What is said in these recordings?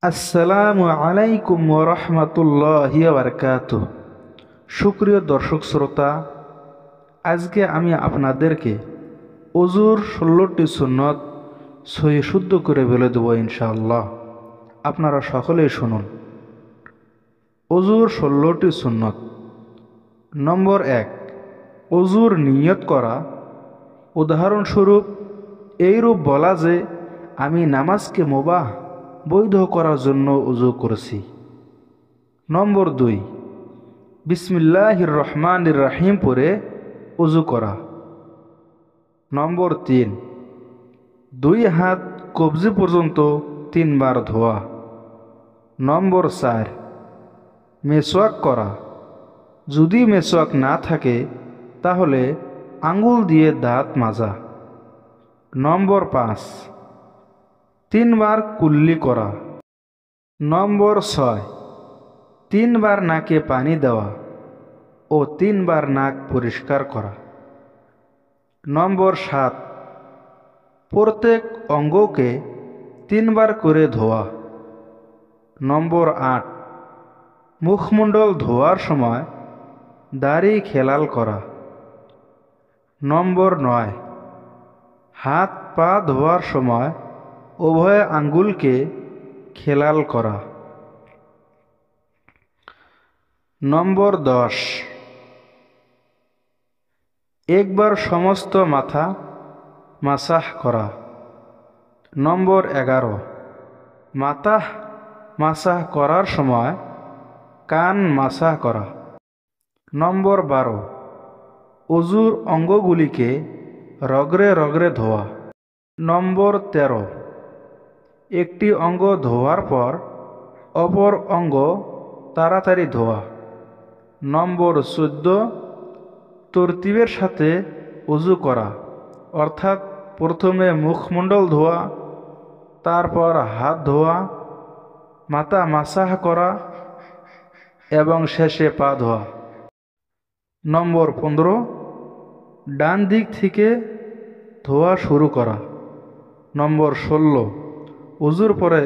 আসসালামু আলাইকুম ওয়া রাহমাতুল্লাহি ওয়া বারাকাতুহু। সুপ্রিয় দর্শক শ্রোতা, আজকে আমি আপনাদেরকে অজুর 16টি সুন্নত সহি শুদ্ধ করে বলে দেব ইনশাআল্লাহ। আপনারা সকলেই শুনুন। অজুর 16টি সুন্নত। নম্বর 1, অজুর নিয়ত করা। উদাহরণস্বরূপ এইরূপ বলা যে, আমি নামাজকে মুবাহ বৈধ করার জন্য উজু করেছি। নম্বর 2, বিসমিল্লাহির রহমানির রহিম পড়ে উজু করা। নম্বর 3, 2 হাত কবজি পর্যন্ত 3 বার ধোয়া। নম্বর 4, মেসওয়াক করা। যদি মেসওয়াক না থাকে তাহলে আঙ্গুল দিয়ে দাঁত মাজা। নম্বর 5, 3 বার কুল্লি করা। নম্বর 6, 3 বার নাকে পানি দেওয়া ও 3 বার নাক পরিষ্কার করা। নম্বর 7, প্রত্যেক অঙ্গকে 3 বার করে ধোয়া। নম্বর 8, মুখমণ্ডল ধোয়ার সময় দাড়ি খেলাল করা। নম্বর 9, হাত পা ধোয়ার সময় উভয় আঙ্গুলকে খেলাল করা। নম্বর 10, একবার সমস্ত মাথা মাসাহ করা। নম্বর 11, মাথা মাসাহ করার সময় কান মাসাহ করা। নম্বর 12, অজুর অঙ্গগুলিকে রগড়ে রগড়ে ধোয়া। নম্বর 13, একটি অঙ্গ ধোয়ার পর অপর অঙ্গ তাড়াতাড়ি ধোয়া। নম্বর 14, তরতিবের সাথে উজু করা, অর্থাৎ প্রথমে মুখমণ্ডল ধোয়া, তারপর হাত ধোয়া, মাথা মাসাহ করা এবং শেষে পা ধোয়া। নম্বর 15, ডান দিক থেকে ধোয়া শুরু করা। নম্বর 16, উজুর পরে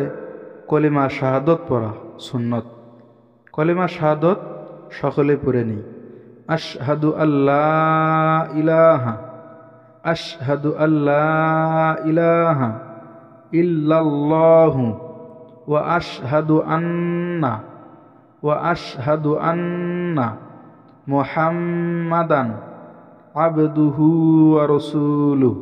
কলিমা শাহাদত পড়া সুন্নত। কলিমা শাহাদত সকলে পড়ে নিই। আশহাদু আল্লাহ ইলাহা আশহাদু আল্লাহ ইলাহা ইল্লাল্লাহু ওয়া আশহাদু আন্না মুহাম্মাদান আবদুহু ওয়া রাসূলুহু।